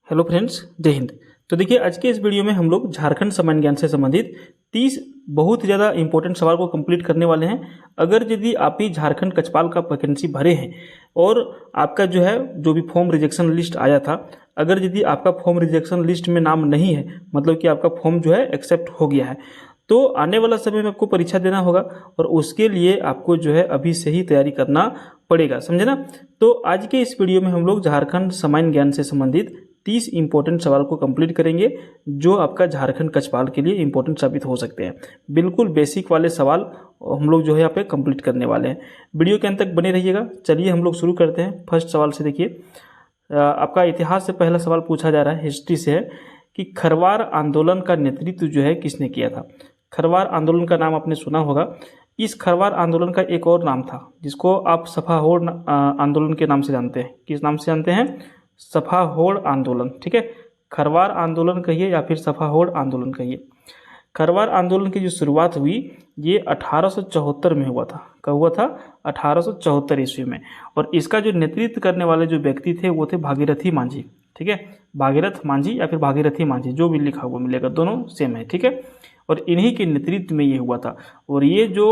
Hello friends, जय हिंद। तो देखिए, आज के इस वीडियो में हम लोग झारखंड सामान्य ज्ञान से संबंधित 30 बहुत ज़्यादा इंपॉर्टेंट सवाल को कंप्लीट करने वाले हैं। अगर यदि आप ही झारखंड कचपाल का वैकेंसी भरे हैं और आपका जो भी फॉर्म रिजेक्शन लिस्ट आया था, अगर यदि आपका फॉर्म रिजेक्शन लिस्ट में नाम नहीं है, मतलब कि आपका फॉर्म एक्सेप्ट हो गया है, तो आने वाला समय में आपको परीक्षा देना होगा और उसके लिए आपको अभी से ही तैयारी करना पड़ेगा, समझे ना। तो आज के इस वीडियो में हम लोग झारखंड सामान्य ज्ञान से संबंधित 30 इंपॉर्टेंट सवाल को कंप्लीट करेंगे, जो आपका झारखंड कचपाल के लिए इंपॉर्टेंट साबित हो सकते हैं। बिल्कुल बेसिक वाले सवाल हम लोग यहाँ पे कंप्लीट करने वाले हैं। वीडियो के अंत तक बने रहिएगा। चलिए हम लोग शुरू करते हैं। फर्स्ट सवाल से देखिए, आपका इतिहास से पहला सवाल पूछा जा रहा है, हिस्ट्री से है कि खरवार आंदोलन का नेतृत्व किसने किया था। खरवार आंदोलन का नाम आपने सुना होगा। इस खरवार आंदोलन का एक और नाम था जिसको आप सफाहोड़ आंदोलन के नाम से जानते हैं। किस नाम से जानते हैं? सफाहोड़ आंदोलन। ठीक है, खरवार आंदोलन कहिए या फिर सफाहोड़ आंदोलन कहिए। खरवार आंदोलन की जो शुरुआत हुई ये 1874 में हुआ था। कब हुआ था? 1874 ईस्वी में। और इसका जो नेतृत्व करने वाले जो व्यक्ति थे वो थे भागीरथी मांझी। ठीक है, भागीरथ मांझी या फिर भागीरथी मांझी, जो भी लिखा हुआ मिलेगा, दोनों सेम है। ठीक है, और इन्हीं के नेतृत्व में ये हुआ था। और ये जो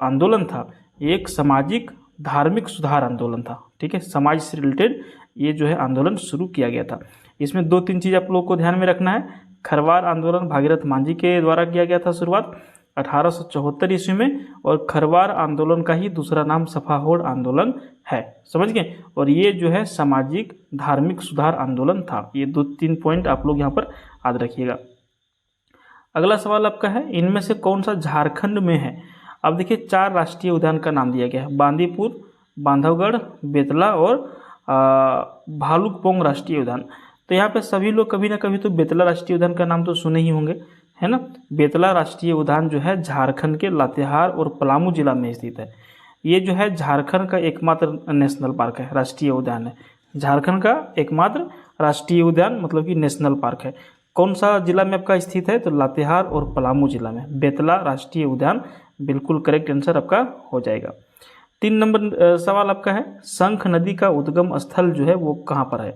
आंदोलन था एक सामाजिक धार्मिक सुधार आंदोलन था। ठीक है, समाज से रिलेटेड ये आंदोलन शुरू किया गया था। इसमें 2-3 चीज़ आप लोग को ध्यान में रखना है। खरवार आंदोलन भागीरथ मांझी के द्वारा किया गया था शुरुआत 1874 ईस्वी में, और खरवार आंदोलन का ही दूसरा नाम सफाहोड़ आंदोलन है। समझ गए? और ये सामाजिक धार्मिक सुधार आंदोलन था। ये 2-3 पॉइंट आप लोग यहाँ पर याद रखिएगा। अगला सवाल आपका है, इनमें से कौन सा झारखंड में है? अब देखिए, 4 राष्ट्रीय उद्यान का नाम दिया गया है। बांदीपुर, बांधवगढ़, बेतला और भालुकपोंग राष्ट्रीय उद्यान। तो यहाँ पे सभी लोग कभी ना कभी तो बेतला राष्ट्रीय उद्यान का नाम तो सुने ही होंगे, है ना। बेतला राष्ट्रीय उद्यान झारखंड के लातेहार और पलामू जिला में स्थित है। ये झारखंड का एकमात्र नेशनल पार्क है, राष्ट्रीय उद्यान है। झारखंड का एकमात्र राष्ट्रीय उद्यान मतलब कि नेशनल पार्क है। कौन सा जिला में आपका स्थित है? तो लातेहार और पलामू जिला में बेतला राष्ट्रीय उद्यान बिल्कुल करेक्ट आंसर आपका हो जाएगा। 3 नंबर सवाल आपका है, शंख नदी का उद्गम स्थल वो कहाँ पर है?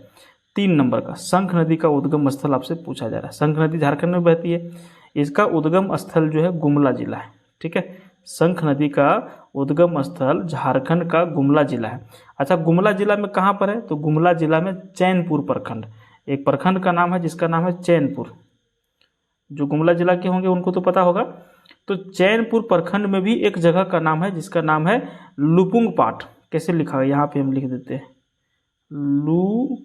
3 नंबर का शंख नदी का उद्गम स्थल आपसे पूछा जा रहा है। शंख नदी झारखंड में बहती है। इसका उद्गम स्थल गुमला जिला है। ठीक है, शंख नदी का उद्गम स्थल झारखंड का गुमला जिला है। अच्छा, गुमला जिला में कहाँ पर है? तो गुमला जिला में चैनपुर प्रखंड, एक प्रखंड का नाम है जिसका नाम है चैनपुर। जो गुमला जिला के होंगे उनको तो पता होगा। तो चैनपुर प्रखंड में भी एक जगह का नाम है जिसका नाम है लुपुंग पाट। कैसे लिखा है? यहाँ पे हम लिख देते हैं लुपुंग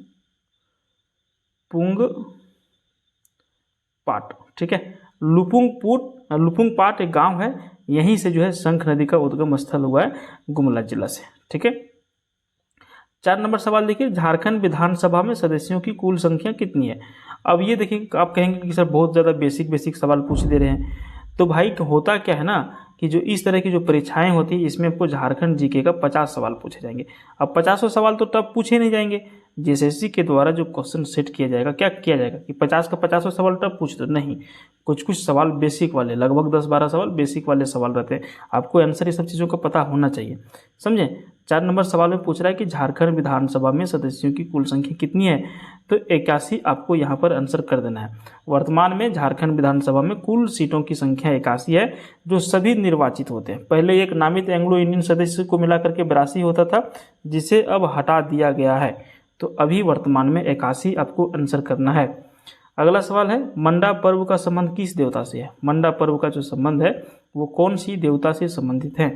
पाट। ठीक है, लुपुंग पाट एक गांव है, यहीं से शंख नदी का उद्गम स्थल हुआ है गुमला जिला से। ठीक है, 4 नंबर सवाल देखिए, झारखंड विधानसभा में सदस्यों की कुल संख्या कितनी है? अब ये देखिए, आप कहेंगे कि सर बहुत ज़्यादा बेसिक सवाल पूछ दे रहे हैं। तो भाई होता क्या है ना कि जो इस तरह की जो परीक्षाएं होती है इसमें आपको झारखंड जीके का 50 सवाल पूछे जाएंगे। अब 50 सवाल तो तब पूछे नहीं जाएंगे, जेएसएससी के द्वारा जो क्वेश्चन सेट किया जाएगा, क्या किया जाएगा कि 50 का 50 सवाल तब पूछ दो, नहीं। कुछ सवाल बेसिक वाले, लगभग 10-12 सवाल बेसिक वाले सवाल रहते हैं। आपको आंसर ये सब चीज़ों का पता होना चाहिए, समझे। 4 नंबर सवाल में पूछ रहा है कि झारखंड विधानसभा में सदस्यों की कुल संख्या कितनी है? तो 81 आपको यहाँ पर आंसर कर देना है। वर्तमान में झारखंड विधानसभा में कुल सीटों की संख्या 81 है, जो सभी निर्वाचित होते हैं। पहले एक नामित एंग्लो इंडियन सदस्य को मिलाकर के 82 होता था, जिसे अब हटा दिया गया है। तो अभी वर्तमान में 81 आपको आंसर करना है। अगला सवाल है, मंडा पर्व का संबंध किस देवता से है? मंडा पर्व का जो संबंध है वो कौन सी देवता से संबंधित है?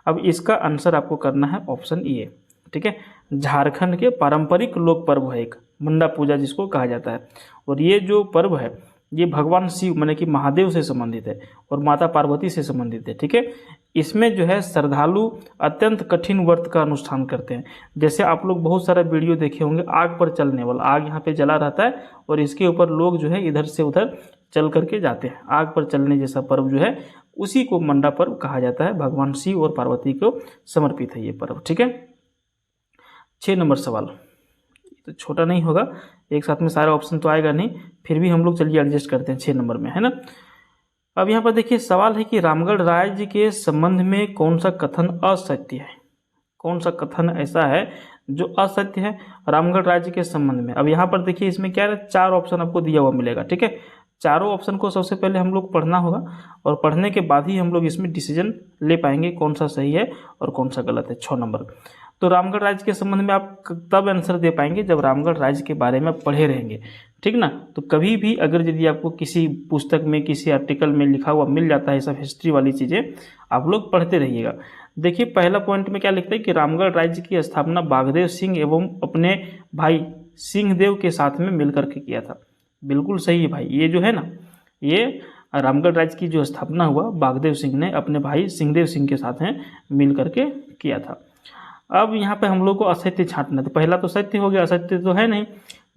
अब इसका आंसर आपको करना है ऑप्शन ए। ठीक है, झारखंड के पारंपरिक लोक पर्व है एक, मंडा पूजा जिसको कहा जाता है। और ये जो पर्व है ये भगवान शिव माने कि महादेव से संबंधित है और माता पार्वती से संबंधित है। ठीक है, इसमें श्रद्धालु अत्यंत कठिन व्रत का अनुष्ठान करते हैं। जैसे आप लोग बहुत सारा वीडियो देखे होंगे, आग पर चलने वाला, आग यहाँ पे जला रहता है और इसके ऊपर लोग इधर से उधर चल करके जाते हैं। आग पर चलने जैसा पर्व उसी को मंडा पर्व कहा जाता है। भगवान शिव और पार्वती को समर्पित है ये पर्व। ठीक है, 6 नंबर सवाल तो छोटा नहीं होगा, एक साथ में सारा ऑप्शन तो आएगा नहीं, फिर भी हम लोग चलिए एडजस्ट करते हैं 6 नंबर में, है ना। अब यहाँ पर देखिए सवाल है कि रामगढ़ राज्य के संबंध में कौन सा कथन असत्य है? कौन सा कथन ऐसा है जो असत्य है रामगढ़ राज्य के संबंध में। अब यहाँ पर देखिए इसमें क्या है, 4 ऑप्शन आपको दिया हुआ मिलेगा, ठीक है। चारों ऑप्शन को सबसे पहले हम लोग पढ़ना होगा और पढ़ने के बाद ही हम लोग इसमें डिसीजन ले पाएंगे कौन सा सही है और कौन सा गलत है। 6 नंबर, तो रामगढ़ राज्य के संबंध में आप तब आंसर दे पाएंगे जब रामगढ़ राज्य के बारे में पढ़े रहेंगे, ठीक ना। तो कभी भी अगर यदि आपको किसी पुस्तक में किसी आर्टिकल में लिखा हुआ मिल जाता है सब हिस्ट्री वाली चीज़ें, आप लोग पढ़ते रहिएगा। देखिए पहला पॉइंट में क्या लिखता है कि रामगढ़ राज्य की स्थापना बागदेव सिंह एवं अपने भाई सिंहदेव के साथ में मिलकर के किया था। बिल्कुल सही है भाई, ये जो है ना, ये रामगढ़ राज्य की जो स्थापना हुआ बागदेव सिंह ने अपने भाई सिंहदेव सिंह के साथ में मिल करके किया था। अब यहाँ पे हम लोग को असत्य छांटना, तो पहला तो सत्य हो गया, असत्य तो है नहीं।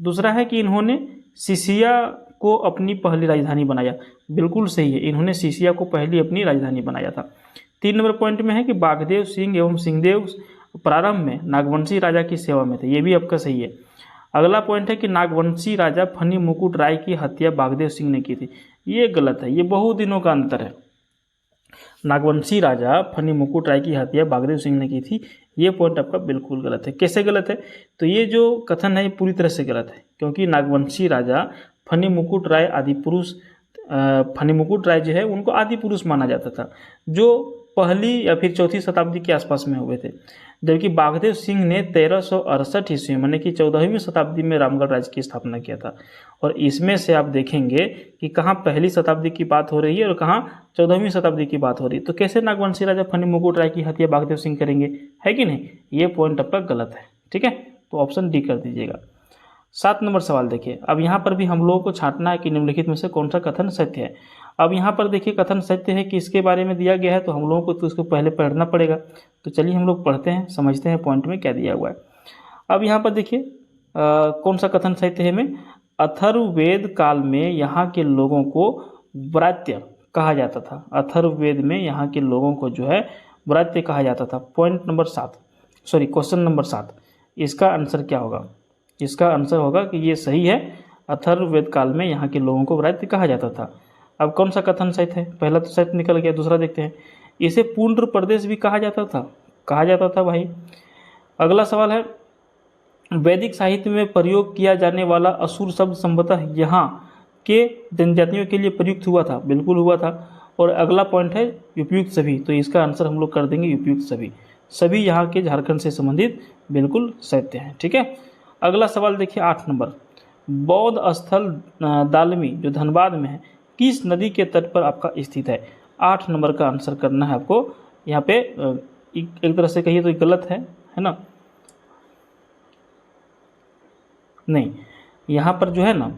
दूसरा है कि इन्होंने सिसिया को अपनी पहली राजधानी बनाया। बिल्कुल सही है, इन्होंने सिसिया को पहली अपनी राजधानी बनाया था। 3 नंबर पॉइंट में है कि बागदेव सिंह एवं सिंहदेव प्रारंभ में नागवंशी राजा की सेवा में थे। ये भी आपका सही है। अगला पॉइंट है कि नागवंशी राजा फनी मुकुट राय की हत्या बागदेव सिंह ने की थी। ये गलत है, ये बहुत दिनों का अंतर है। नागवंशी राजा फनी मुकुट राय की हत्या बागदेव सिंह ने की थी, ये पॉइंट आपका बिल्कुल गलत है। कैसे गलत है, तो ये जो कथन है ये पूरी तरह से गलत है, क्योंकि नागवंशी राजा फनी मुकुट राय आदि पुरुष, फनी मुकुट राय जो है उनको आदि पुरुष माना जाता था, जो पहली या फिर चौथी शताब्दी के आसपास में हुए थे। जबकि बागदेव सिंह ने 1368 ईस्वी माने कि 14वीं शताब्दी में रामगढ़ राज्य की स्थापना किया था। और इसमें से आप देखेंगे कि कहाँ पहली शताब्दी की बात हो रही है और कहाँ 14वीं शताब्दी की बात हो रही है। तो कैसे नागवंशी राजा फनी मुकुट राय की हत्या बागदेव सिंह करेंगे, है कि नहीं। ये पॉइंट आपका गलत है, ठीक है। तो ऑप्शन डी कर दीजिएगा। 7 नंबर सवाल देखिए, अब यहाँ पर भी हम लोगों को छांटना है कि निम्नलिखित में से कौन सा कथन सत्य है। अब यहाँ पर देखिए कथन सत्य है कि इसके बारे में दिया गया है, तो हम लोगों को तो उसको पहले पढ़ना पड़ेगा। तो चलिए हम लोग पढ़ते हैं, समझते हैं पॉइंट में क्या दिया हुआ है। अब यहाँ पर देखिए कौन सा कथन सत्य है में, अथर्ववेद काल में यहाँ के लोगों को व्रात्य कहा जाता था। अथर्ववेद में यहाँ के लोगों को जो है व्रात्य कहा जाता था। Point number 7, sorry question number 7, इसका आंसर क्या होगा। इसका आंसर होगा कि ये सही है, अथर्ववेद काल में यहाँ के लोगों को व्रात्य कहा जाता था। अब कौन सा कथन सत्य है, पहला तो सत्य निकल गया, दूसरा देखते हैं। इसे पुंड्र प्रदेश भी कहा जाता था भाई। अगला सवाल है, वैदिक साहित्य में प्रयोग किया जाने वाला असुर शब्द संभवतः यहाँ के जनजातियों के लिए प्रयुक्त हुआ था। बिल्कुल हुआ था। और अगला पॉइंट है उपयुक्त सभी, तो इसका आंसर हम लोग कर देंगे उपयुक्त सभी। सभी यहाँ के झारखंड से संबंधित बिल्कुल सत्य हैं, ठीक है। अगला सवाल देखिए 8 नंबर, बौद्ध स्थल दालमी जो धनबाद में है किस नदी के तट पर आपका स्थित है। 8 नंबर का आंसर करना है आपको। यहाँ पे एक तरह से कहिए तो गलत है ना, नहीं, यहाँ पर जो है ना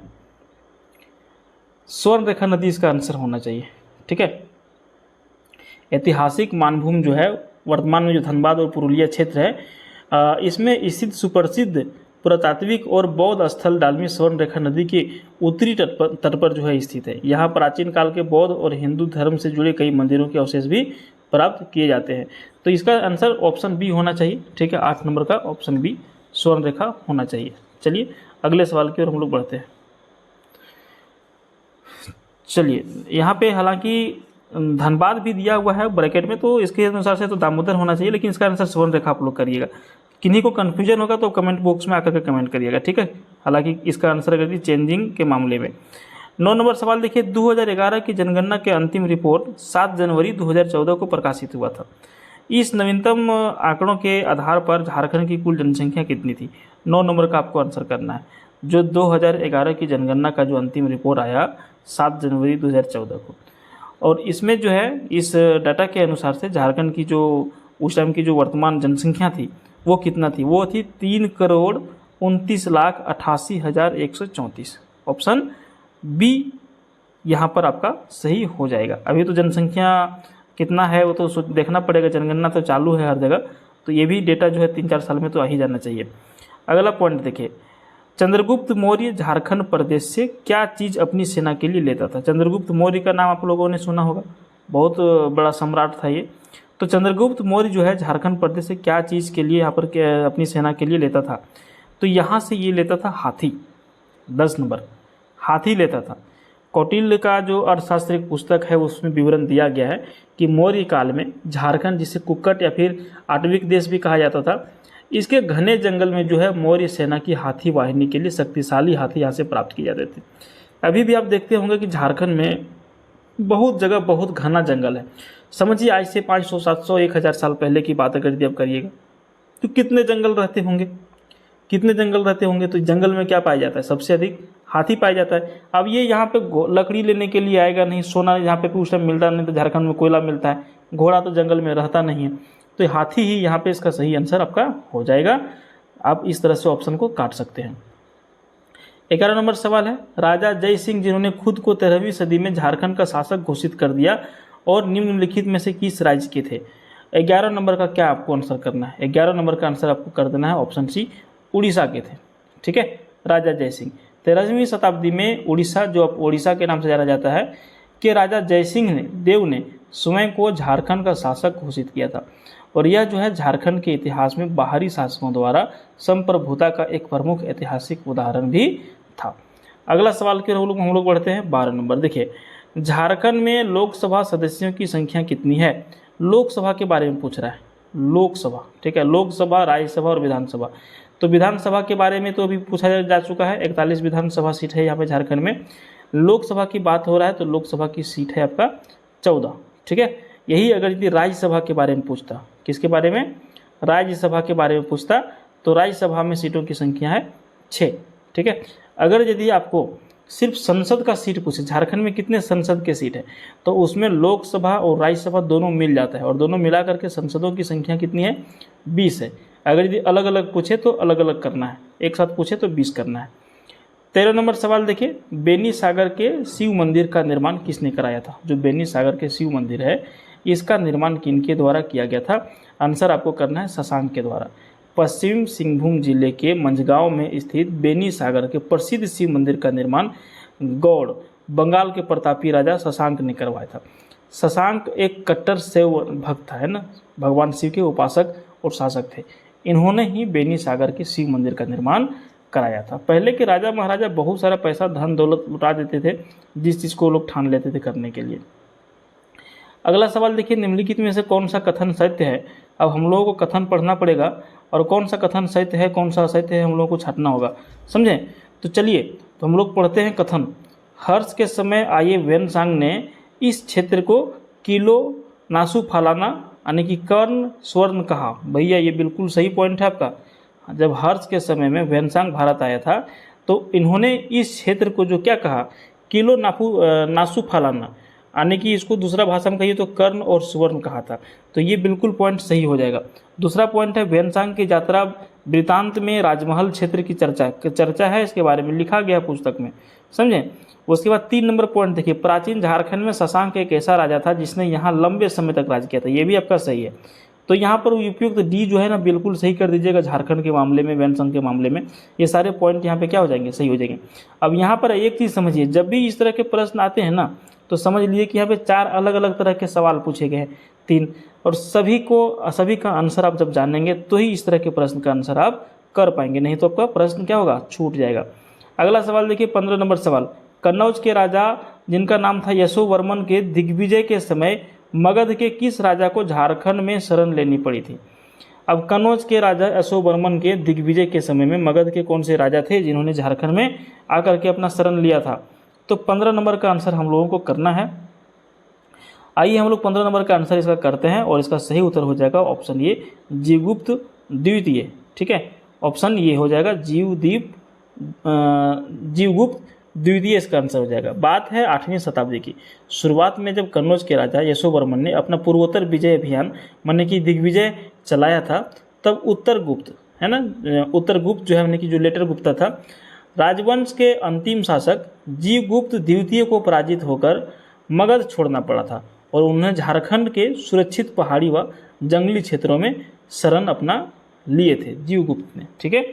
स्वर्ण रेखा नदी इसका आंसर होना चाहिए, ठीक है। ऐतिहासिक मानभूमि जो है वर्तमान में जो धनबाद और पुरुलिया क्षेत्र है, इसमें स्थित सुप्रसिद्ध पुरातात्विक और बौद्ध स्थल डालमी स्वर्ण रेखा नदी के उत्तरी तट पर जो है स्थित है। यहाँ प्राचीन काल के बौद्ध और हिंदू धर्म से जुड़े कई मंदिरों के अवशेष भी प्राप्त किए जाते हैं। तो इसका आंसर ऑप्शन बी होना चाहिए, ठीक है। 8 नंबर का ऑप्शन बी स्वर्ण रेखा होना चाहिए। चलिए अगले सवाल की ओर हम लोग बढ़ते हैं। चलिए यहाँ पे हालांकि धनबाद भी दिया हुआ है ब्रैकेट में, तो इसके अनुसार से तो दामोदर होना चाहिए, लेकिन इसका आंसर स्वर्ण रेखा आप लोग करिएगा। किन्हीं को कन्फ्यूजन होगा तो कमेंट बॉक्स में आकर के कमेंट करिएगा, ठीक है। हालांकि इसका आंसर कर दी चेंजिंग के मामले में। 9 नंबर सवाल देखिए, 2011 की जनगणना के अंतिम रिपोर्ट 7 जनवरी 2014 को प्रकाशित हुआ था। इस नवीनतम आंकड़ों के आधार पर झारखंड की कुल जनसंख्या कितनी थी। 9 नंबर का आपको आंसर करना है। जो 2011 की जनगणना का जो अंतिम रिपोर्ट आया 7 जनवरी 2014 को, और इसमें जो है इस डाटा के अनुसार से झारखंड की जो उस टाइम की जो वर्तमान जनसंख्या थी वो कितना थी, वो थी 3,29,88,134। ऑप्शन बी यहाँ पर आपका सही हो जाएगा। अभी तो जनसंख्या कितना है वो तो देखना पड़ेगा, जनगणना तो चालू है हर जगह, तो ये भी डेटा जो है 3-4 साल में तो आ ही जाना चाहिए। अगला पॉइंट देखिए, चंद्रगुप्त मौर्य झारखंड प्रदेश से क्या चीज़ अपनी सेना के लिए लेता था। चंद्रगुप्त मौर्य का नाम आप लोगों ने सुना होगा, बहुत बड़ा सम्राट था ये। तो चंद्रगुप्त मौर्य जो है झारखंड प्रदेश से क्या चीज़ के लिए यहाँ पर अपनी सेना के लिए लेता था, तो यहाँ से ये लेता था हाथी। 10 नंबर हाथी लेता था। कौटिल्य का जो अर्थशास्त्रिक पुस्तक है उसमें विवरण दिया गया है कि मौर्य काल में झारखंड, जिसे कुक्कट या फिर आटविक देश भी कहा जाता था, इसके घने जंगल में जो है मौर्य सेना की हाथी वाहिनी के लिए शक्तिशाली हाथी यहाँ से प्राप्त किए जाते थे। अभी भी आप देखते होंगे कि झारखंड में बहुत जगह बहुत घना जंगल है। समझिए आज से 500, 700, 1000 साल पहले की बात अगर यदि आप करिएगा तो कितने जंगल रहते होंगे, कितने जंगल रहते होंगे। तो जंगल में क्या पाया जाता है, सबसे अधिक हाथी पाया जाता है। अब ये यहाँ पे लकड़ी लेने के लिए आएगा नहीं, सोना यहाँ पे उस टाइम मिलता नहीं, तो झारखंड में कोयला मिलता है, घोड़ा तो जंगल में रहता नहीं है, तो हाथी ही यहाँ पे इसका सही आंसर आपका हो जाएगा। आप इस तरह से ऑप्शन को काट सकते हैं। 11 नंबर सवाल है, राजा जय सिंह जिन्होंने खुद को 13वीं सदी में झारखंड का शासक घोषित कर दिया और निम्नलिखित में से किस राज्य के थे। 11 नंबर का क्या आपको आंसर करना है, 11 नंबर का आंसर आपको कर देना है ऑप्शन सी, उड़ीसा के थे। ठीक है, राजा जय सिंह 13वीं शताब्दी में उड़ीसा, जो अब उड़ीसा के नाम से जाना जाता है, कि राजा जय सिंह देव ने स्वयं को झारखंड का शासक घोषित किया था। और यह जो है झारखंड के इतिहास में बाहरी शासकों द्वारा संप्रभुता का एक प्रमुख ऐतिहासिक उदाहरण भी था। अगला सवाल की हम लोग बढ़ते हैं 12 नंबर। देखिए, झारखंड में लोकसभा सदस्यों की संख्या कितनी है। लोकसभा के बारे में पूछ रहा है, लोकसभा। ठीक है, लोकसभा, राज्यसभा और विधानसभा। तो विधानसभा के बारे में तो अभी पूछा जा चुका है, 41 विधानसभा सीट है यहाँ पे झारखंड में। लोकसभा की बात हो रहा है तो लोकसभा की सीट है आपका 14। ठीक है, यही अगर यदि राज्यसभा के बारे में पूछता, किसके बारे में, राज्यसभा के बारे में पूछता, तो राज्यसभा में सीटों की संख्या है 6। ठीक है, अगर यदि आपको सिर्फ संसद का सीट पूछे, झारखंड में कितने संसद के सीट है, तो उसमें लोकसभा और राज्यसभा दोनों मिल जाता है, और दोनों मिला करके संसदों की संख्या कितनी है, 20 है। अगर यदि अलग अलग पूछे तो अलग अलग करना है, एक साथ पूछे तो 20 करना है। 13 नंबर सवाल देखिए, बेनी सागर के शिव मंदिर का निर्माण किसने कराया था। जो बेनी सागर के शिव मंदिर है, इसका निर्माण किनके द्वारा किया गया था। आंसर आपको करना है शशांक के द्वारा। पश्चिम सिंहभूम जिले के मंझगांव में स्थित बेनी सागर के प्रसिद्ध शिव मंदिर का निर्माण गौड़, बंगाल के प्रतापी राजा शशांक ने करवाया था। शशांक एक कट्टर शैव भक्त था, है ना, भगवान शिव के उपासक और शासक थे। इन्होंने ही बेनी सागर के शिव मंदिर का निर्माण कराया था। पहले के राजा महाराजा बहुत सारा पैसा, धन दौलत लुटा देते थे, जिस चीज़ को लोग ठान लेते थे करने के लिए। अगला सवाल देखिए, निम्नलिखित में से कौन सा कथन सत्य है। अब हम लोगों को कथन पढ़ना पड़ेगा, और कौन सा कथन सत्य है कौन सा असत्य है हम लोगों को छांटना होगा, समझें। तो चलिए, तो हम लोग पढ़ते हैं कथन। हर्ष के समय आए वेनसांग ने इस क्षेत्र को किलो नासु फालाना यानी कि कर्ण स्वर्ण कहा। भैया ये बिल्कुल सही पॉइंट है आपका। जब हर्ष के समय में वेनसांग भारत आया था तो इन्होंने इस क्षेत्र को जो क्या कहा, किलो नासु फालाना, यानी कि इसको दूसरा भाषा में कहिए तो कर्ण और सुवर्ण कहा था। तो ये बिल्कुल पॉइंट सही हो जाएगा। दूसरा पॉइंट है, वेनसांग की यात्रा वृतांत में राजमहल क्षेत्र की चर्चा है, इसके बारे में लिखा गया पुस्तक में, समझें। उसके बाद 3 नंबर पॉइंट देखिए, प्राचीन झारखंड में शशांक एक ऐसा राजा था जिसने यहाँ लंबे समय तक राज किया था। ये भी आपका सही है। तो यहाँ पर उपयुक्त डी जो है ना बिल्कुल सही कर दीजिएगा। झारखंड के मामले में, वेनसांग के मामले में ये सारे पॉइंट यहाँ पे क्या हो जाएंगे, सही हो जाएंगे। अब यहाँ पर एक चीज़ समझिए, जब भी इस तरह के प्रश्न आते हैं ना, तो समझ लीजिए कि यहाँ पे 4 अलग अलग तरह के सवाल पूछे गए हैं, 3, और सभी का आंसर आप जब जानेंगे तो ही इस तरह के प्रश्न का आंसर आप कर पाएंगे, नहीं तो आपका प्रश्न क्या होगा, छूट जाएगा। अगला सवाल देखिए, 15 नंबर सवाल, कन्नौज के राजा जिनका नाम था यशोवर्मन के दिग्विजय के समय मगध के किस राजा को झारखंड में शरण लेनी पड़ी थी। अब कन्नौज के राजा यशोवर्मन के दिग्विजय के समय में मगध के कौन से राजा थे जिन्होंने झारखंड में आकर के अपना शरण लिया था। तो 15 नंबर का आंसर हम लोगों को करना है। आइए हम लोग 15 नंबर का आंसर इसका करते हैं, और इसका सही उत्तर हो जाएगा ऑप्शन ये, जीवगुप्त द्वितीय। ठीक है, ऑप्शन ये हो जाएगा जीवगुप्त द्वितीय इसका आंसर हो जाएगा। बात है 8वीं शताब्दी की। शुरुआत में जब कन्नौज के राजा यशोवर्मन ने अपना पूर्वोत्तर विजय अभियान माने कि दिग्विजय चलाया था, तब उत्तरगुप्त है ना, उत्तरगुप्त जो है माने कि जो लेटर गुप्ता था, राजवंश के अंतिम शासक जीवगुप्त द्वितीय को पराजित होकर मगध छोड़ना पड़ा था, और उन्हें झारखंड के सुरक्षित पहाड़ी व जंगली क्षेत्रों में शरण अपना लिए थे जीवगुप्त ने। ठीक है,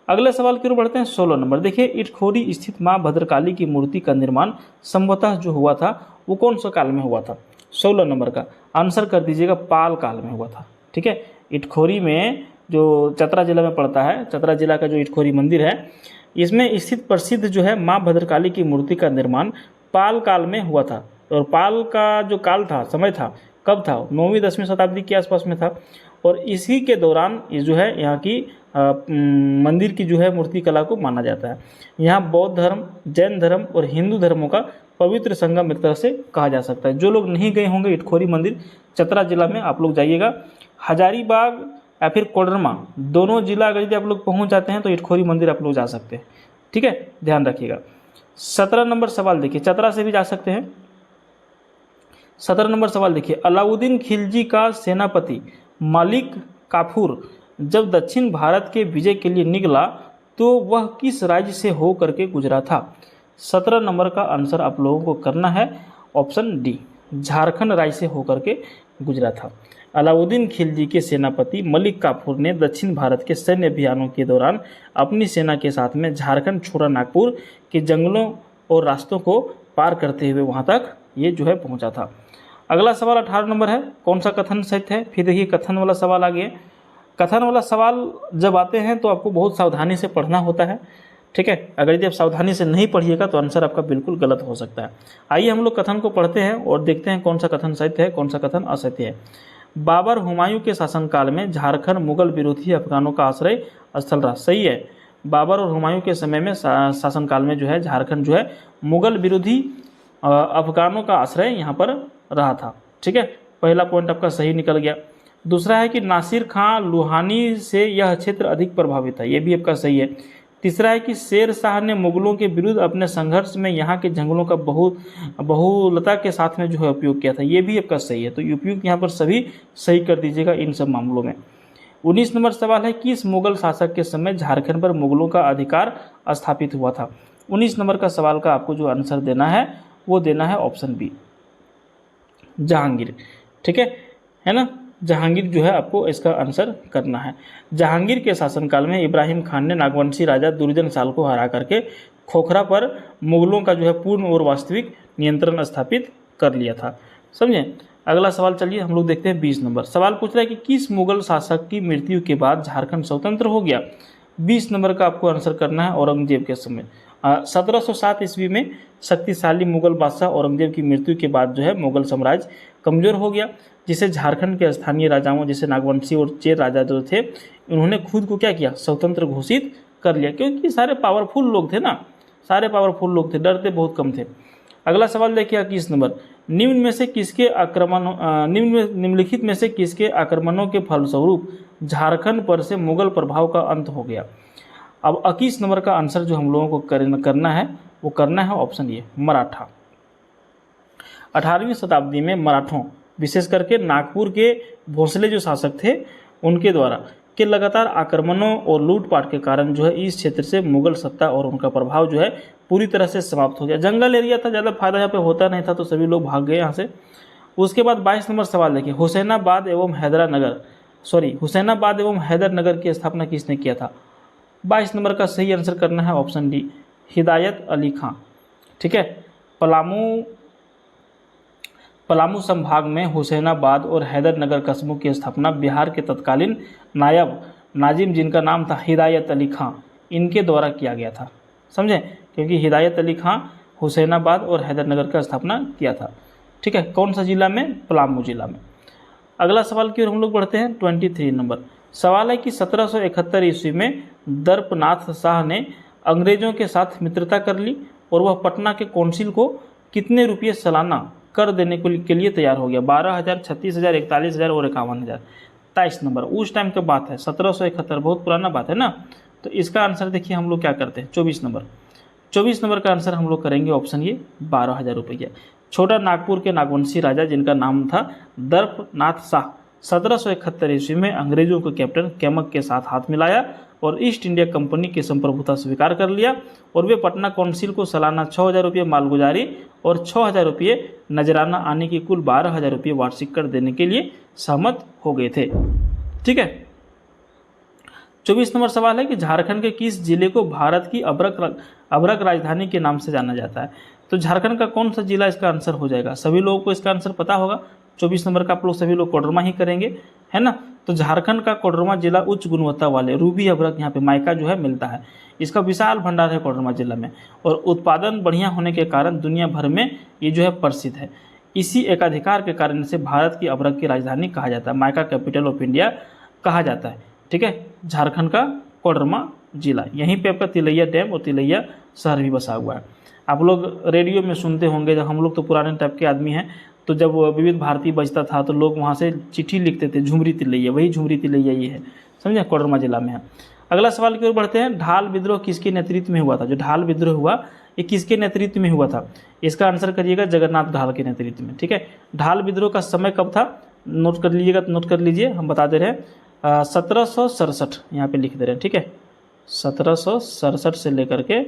अगले सवाल की ओर बढ़ते हैं। 16 नंबर देखिए, इटखोरी स्थित मां भद्रकाली की मूर्ति का निर्माण संभवतः जो हुआ था वो कौन सा काल में हुआ था। 16 नंबर का आंसर कर दीजिएगा, पाल काल में हुआ था। ठीक है, इटखोरी में जो चतरा जिला में पड़ता है, चतरा जिला का जो इटखोरी मंदिर है, इसमें स्थित प्रसिद्ध जो है माँ भद्रकाली की मूर्ति का निर्माण पाल काल में हुआ था। और पाल का जो काल था, समय था, कब था, 9वीं 10वीं शताब्दी के आसपास में था। और इसी के दौरान ये जो है यहाँ की मंदिर की जो है मूर्ति कला को माना जाता है। यहाँ बौद्ध धर्म, जैन धर्म और हिंदू धर्मों का पवित्र संगम एक तरह से कहा जा सकता है। जो लोग नहीं गए होंगे इटखोरी मंदिर, चतरा जिला में आप लोग जाइएगा। हजारीबाग या फिर कोडरमा दोनों जिला अगर यदि आप लोग पहुँच जाते हैं तो इटखोरी मंदिर आप लोग जा सकते हैं। ठीक है, ध्यान रखिएगा। 17 नंबर सवाल देखिए, चतरा से भी जा सकते हैं। 17 नंबर सवाल देखिए, अलाउद्दीन खिलजी का सेनापति मलिक काफूर जब दक्षिण भारत के विजय के लिए निकला तो वह किस राज्य से हो करके गुजरा था? 17 नंबर का आंसर आप लोगों को करना है ऑप्शन डी, झारखंड राज्य से होकर के गुजरा था। अलाउद्दीन खिलजी के सेनापति मलिक काफूर ने दक्षिण भारत के सैन्य अभियानों के दौरान अपनी सेना के साथ में झारखंड छोड़ा नागपुर के जंगलों और रास्तों को पार करते हुए वहां तक ये जो है पहुंचा था। अगला सवाल 18 नंबर है, कौन सा कथन सत्य है? फिर देखिए कथन वाला सवाल आ गया। कथन वाला सवाल जब आते हैं तो आपको बहुत सावधानी से पढ़ना होता है। ठीक है, अगर यदि आप सावधानी से नहीं पढ़िएगा तो आंसर आपका बिल्कुल गलत हो सकता है। आइए हम लोग कथन को पढ़ते हैं और देखते हैं कौन सा कथन सत्य है, कौन सा कथन असत्य है। बाबर हुमायूं के शासनकाल में झारखंड मुगल विरोधी अफगानों का आश्रय स्थल रहा। सही है, बाबर और हुमायूं के समय में शासनकाल में जो है झारखंड जो है मुगल विरोधी अफगानों का आश्रय यहाँ पर रहा था। ठीक है, पहला पॉइंट आपका सही निकल गया। दूसरा है कि नासिर खां लोहानी से यह क्षेत्र अधिक प्रभावित है, ये भी आपका सही है। तीसरा है कि शेर शाह ने मुगलों के विरुद्ध अपने संघर्ष में यहाँ के जंगलों का बहुलता के साथ में जो है उपयोग किया था, ये भी आपका सही है। तो उपयुक्त यहाँ पर सभी सही कर दीजिएगा इन सब मामलों में। 19 नंबर सवाल है, किस मुगल शासक के समय झारखंड पर मुगलों का अधिकार स्थापित हुआ था? 19 नंबर का सवाल का आपको जो आंसर देना है वो देना है ऑप्शन बी, जहांगीर। ठीक है ना, जहांगीर जो है आपको इसका आंसर करना है। जहांगीर के शासनकाल में इब्राहिम खान ने नागवंशी राजा दुर्जन साल को हरा करके खोखरा पर मुगलों का जो है पूर्ण और वास्तविक नियंत्रण स्थापित कर लिया था। समझे? अगला सवाल चलिए हम लोग देखते हैं। 20 नंबर सवाल पूछ रहा है कि किस मुगल शासक की मृत्यु के बाद झारखंड स्वतंत्र हो गया? 20 नंबर का आपको आंसर करना है औरंगजेब के समय। 1707 ईस्वी में शक्तिशाली मुगल बादशाह औरंगजेब की मृत्यु के बाद जो है मुगल साम्राज्य कमजोर हो गया, जिसे झारखंड के स्थानीय राजाओं जैसे नागवंशी और चेर राजा जो थे उन्होंने खुद को क्या किया, स्वतंत्र घोषित कर लिया, क्योंकि सारे पावरफुल लोग थे ना, सारे पावरफुल लोग थे, डरते बहुत कम थे। अगला सवाल देखिए 21 नंबर, निम्नलिखित में से किसके आक्रमणों के फलस्वरूप झारखंड पर से मुगल प्रभाव का अंत हो गया? अब 21 नंबर का आंसर जो हम लोगों को करना है वो करना है ऑप्शन ए, मराठा। 18वीं शताब्दी में मराठों विशेष करके नागपुर के भोसले जो शासक थे उनके द्वारा के लगातार आक्रमणों और लूटपाट के कारण जो है इस क्षेत्र से मुगल सत्ता और उनका प्रभाव जो है पूरी तरह से समाप्त हो गया। जंगल एरिया था, ज़्यादा फायदा यहाँ पे होता नहीं था, तो सभी लोग भाग गए यहाँ से। उसके बाद 22 नंबर सवाल देखिए, हुसैनाबाद एवं हैदरनगर की स्थापना किसने किया था? 22 नंबर का सही आंसर करना है ऑप्शन डी, हिदायत अली खां। ठीक है, पलामू संभाग में हुसैनाबाद और हैदरनगर कस्बों की स्थापना बिहार के तत्कालीन नायब नाजिम, जिनका नाम था हिदायत अली खां, इनके द्वारा किया गया था। समझे? क्योंकि हिदायत अली खां हुसैनाबाद और हैदरनगर का स्थापना किया था। ठीक है, कौन सा जिला में? पलामू जिला में। अगला सवाल की ओर हम लोग बढ़ते हैं। 23 नंबर सवाल है कि 1771 ईस्वी में दर्पनाथ शाह ने अंग्रेजों के साथ मित्रता कर ली और वह पटना के कौंसिल को कितने रुपये सालाना कर देने के लिए तैयार हो गया? 12,000, 36,000, 41,000 और 51,000। 23 नंबर उस टाइम की बात है, 1771, बहुत पुराना बात है ना। तो इसका आंसर देखिए हम लोग क्या करते हैं। 24 नंबर का आंसर हम लोग करेंगे ऑप्शन ये, 12,000 रुपये। छोटा नागपुर के नागवंशी राजा जिनका नाम था दर्पनाथ शाह 1771 ईस्वी में अंग्रेजों के कैप्टन कैमक के साथ हाथ मिलाया और ईस्ट इंडिया कंपनी की संप्रभुता स्वीकार कर लिया और वे पटना काउंसिल को सालाना 6,000 रुपये मालगुजारी और 6,000 रुपये नजराना आने की कुल 12,000 रुपये वार्षिक कर देने के लिए सहमत हो गए थे। ठीक है, 24 नंबर सवाल है कि झारखंड के किस जिले को भारत की अभ्रक राजधानी के नाम से जाना जाता है? तो झारखंड का कौन सा जिला इसका आंसर हो जाएगा? सभी लोगों को इसका आंसर पता होगा। 24 नंबर का आप लोग सभी लोग कोडरमा ही करेंगे, है ना। तो झारखंड का कोडरमा जिला उच्च गुणवत्ता वाले रूबी अभ्रक यहाँ पे माइका जो है मिलता है। इसका विशाल भंडार है कोडरमा जिला में और उत्पादन बढ़िया होने के कारण दुनिया भर में ये जो है प्रसिद्ध है। इसी एकाधिकार के कारण इसे भारत की अभ्रक की राजधानी कहा जाता है, माइका कैपिटल ऑफ इंडिया कहा जाता है। ठीक है, झारखंड का कोडरमा जिला, यहीं पे आपका तिलैया डैम और तिलैया शहर भी बसा हुआ है। आप लोग रेडियो में सुनते होंगे, जब हम लोग तो पुराने टाइप के आदमी हैं, तो जब विविध भारती बजता था तो लोग वहाँ से चिट्ठी लिखते थे, झुमरी तिलैया, वही झुमरी तिलैया ये है, समझे, कोडरमा जिला में है। अगला सवाल की ओर बढ़ते हैं, ढाल विद्रोह किसके नेतृत्व में हुआ था? जो ढाल विद्रोह हुआ ये किसके नेतृत्व में हुआ था? इसका आंसर करिएगा जगन्नाथ ढाल के नेतृत्व में। ठीक है, ढाल विद्रोह का समय कब था? नोट कर लीजिएगा, तो नोट कर लीजिए, हम बता दे रहे हैं 1767 यहाँ पे लिख दे रहे हैं। ठीक है, 1767 से लेकर के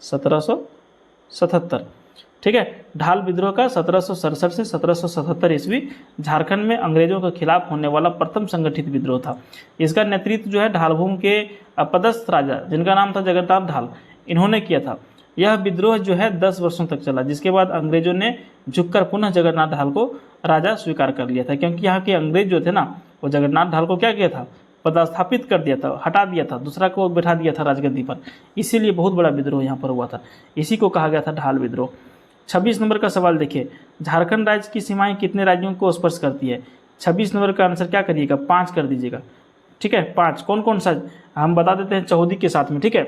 1777। ठीक है, ढाल विद्रोह का 1767 से 1777 ईस्वी झारखंड में अंग्रेजों के खिलाफ होने वाला प्रथम संगठित विद्रोह था। इसका नेतृत्व जो है ढालभूम के अपदस्थ राजा, जिनका नाम था जगन्नाथ ढाल, इन्होंने किया था। यह विद्रोह जो है 10 वर्षों तक चला, जिसके बाद अंग्रेजों ने झुककर पुनः जगन्नाथ ढाल को राजा स्वीकार कर लिया था, क्योंकि यहाँ के अंग्रेज जो थे ना, वो जगन्नाथ ढाल को क्या किया था? पदस्थापित कर दिया था, हटा दिया था, दूसरा को बैठा दिया था राजगद्दी पर। इसीलिए बहुत बड़ा विद्रोह यहाँ पर हुआ था, इसी को कहा गया था ढाल विद्रोह। 26 नंबर का सवाल देखिए, झारखंड राज्य की सीमाएं कितने राज्यों को स्पर्श करती है? 26 नंबर का आंसर क्या करिएगा? 5 कर दीजिएगा। ठीक है, 5 कौन कौन सा हम बता देते हैं चौहदी के साथ में। ठीक है,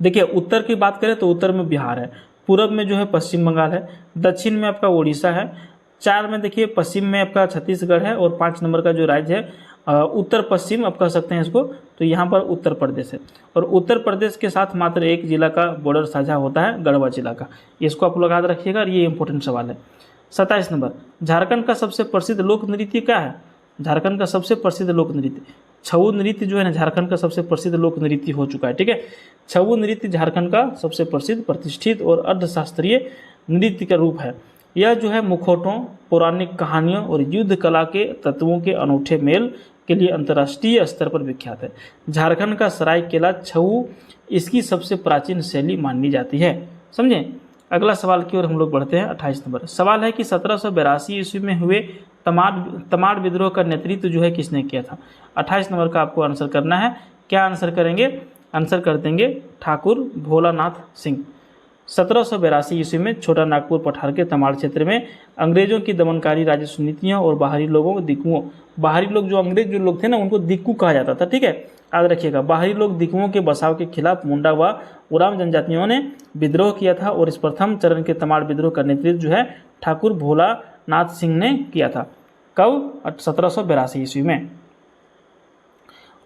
देखिए उत्तर की बात करें तो उत्तर में बिहार है, पूरब में जो है पश्चिम बंगाल है, दक्षिण में आपका उड़ीसा है, 4 में देखिए पश्चिम में आपका छत्तीसगढ़ है, और 5 नंबर का जो राज्य है उत्तर पश्चिम आप कह सकते हैं इसको, तो यहाँ पर उत्तर प्रदेश है। और उत्तर प्रदेश के साथ मात्र एक जिला का बॉर्डर साझा होता है, गढ़वा जिला का। इसको आप लोग याद रखिएगा, और ये इंपॉर्टेंट सवाल है। 27 नंबर, झारखंड का सबसे प्रसिद्ध लोक नृत्य क्या है? झारखंड का सबसे प्रसिद्ध लोक नृत्य छऊ नृत्य जो है ना, झारखंड का सबसे प्रसिद्ध लोक नृत्य हो चुका है। ठीक है, छऊ नृत्य झारखंड का सबसे प्रसिद्ध, प्रतिष्ठित और अर्धशास्त्रीय नृत्य का रूप है। यह जो है मुखौटों, पौराणिक कहानियों और युद्ध कला के तत्वों के अनूठे मेल के लिए अंतर्राष्ट्रीय स्तर पर विख्यात है। झारखंड का सरायकेला छऊ इसकी सबसे प्राचीन शैली मानी जाती है। समझे, अगला सवाल की ओर हम लोग बढ़ते हैं। 28 नंबर सवाल है कि 1782 ईस्वी में हुए तमाड़ विद्रोह का नेतृत्व जो है किसने किया था? 28 नंबर का आपको आंसर करना है। क्या आंसर करेंगे? आंसर कर देंगे ठाकुर भोलानाथ सिंह। 1782 ईस्वी में छोटा नागपुर पठार के तमाड़ क्षेत्र में अंग्रेजों की दमनकारी राजस्व नीतियों और बाहरी लोगों को दिक्कुओं, बाहरी लोग जो अंग्रेज जो लोग थे ना, उनको दिक्कू कहा जाता था। ठीक है, याद रखिएगा, बाहरी लोग दिक्कुओं के बसाव के खिलाफ मुंडा व उराम जनजातियों ने विद्रोह किया था, और इस प्रथम चरण के तमाड़ विद्रोह का नेतृत्व जो है ठाकुर भोलानाथ सिंह ने किया था। कब? 1782 ईस्वी में।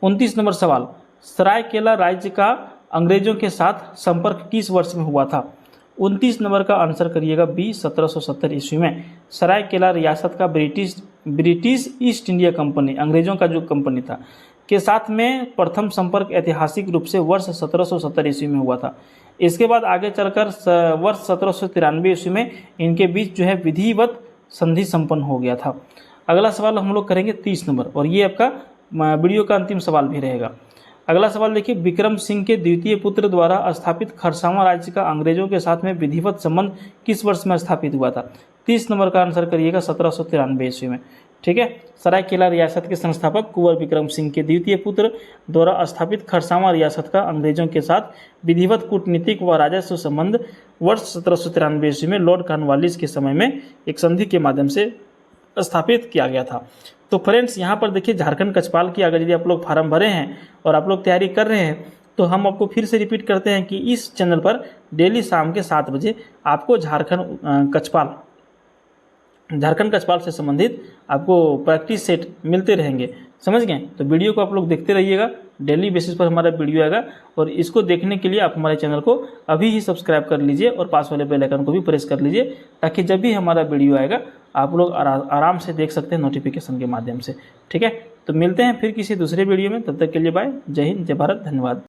29 नंबर सवाल, सरायकेला राज्य का अंग्रेजों के साथ संपर्क किस वर्ष में हुआ था? 29 नंबर का आंसर करिएगा बी, 1770 ईस्वी में। सरायकेला रियासत का ब्रिटिश ईस्ट इंडिया कंपनी, अंग्रेजों का जो कंपनी था, के साथ में प्रथम संपर्क ऐतिहासिक रूप से वर्ष 1770 ईस्वी में हुआ था। इसके बाद आगे चलकर वर्ष 1793 ईस्वी में इनके बीच जो है विधिवत संधि संपन्न हो गया था। अगला सवाल हम लोग करेंगे 30 नंबर, और ये आपका वीडियो का अंतिम सवाल भी रहेगा। अगला सवाल देखिए, विक्रम सिंह के द्वितीय पुत्र द्वारा स्थापित खरसावां राज्य का अंग्रेजों के साथ में विधिवत संबंध किस वर्ष में स्थापित हुआ था? 30 नंबर का आंसर करिएगा 1793 ईस्वी में। ठीक है, सरायकेला रियासत के संस्थापक कुंवर विक्रम सिंह के द्वितीय पुत्र द्वारा स्थापित खरसावां रियासत का अंग्रेजों के साथ विधिवत कूटनीतिक व राजस्व संबंध वर्ष 1793 ईस्वी में लॉर्ड कॉर्नवालिस के समय में एक संधि के माध्यम से स्थापित किया गया था। तो फ्रेंड्स, यहाँ पर देखिए झारखंड कछपाल की अगर यदि आप लोग फार्म भरे हैं और आप लोग तैयारी कर रहे हैं, तो हम आपको फिर से रिपीट करते हैं कि इस चैनल पर डेली शाम के 7 बजे आपको झारखंड कछपाल से संबंधित आपको प्रैक्टिस सेट मिलते रहेंगे। समझ गए? तो वीडियो को आप लोग देखते रहिएगा, डेली बेसिस पर हमारा वीडियो आएगा, और इसको देखने के लिए आप हमारे चैनल को अभी ही सब्सक्राइब कर लीजिए और पास वाले बेल आइकन को भी प्रेस कर लीजिए, ताकि जब भी हमारा वीडियो आएगा आप लोग आराम से देख सकते हैं नोटिफिकेशन के माध्यम से। ठीक है, तो मिलते हैं फिर किसी दूसरे वीडियो में, तब तक के लिए बाय, जय हिंद, जय भारत, धन्यवाद।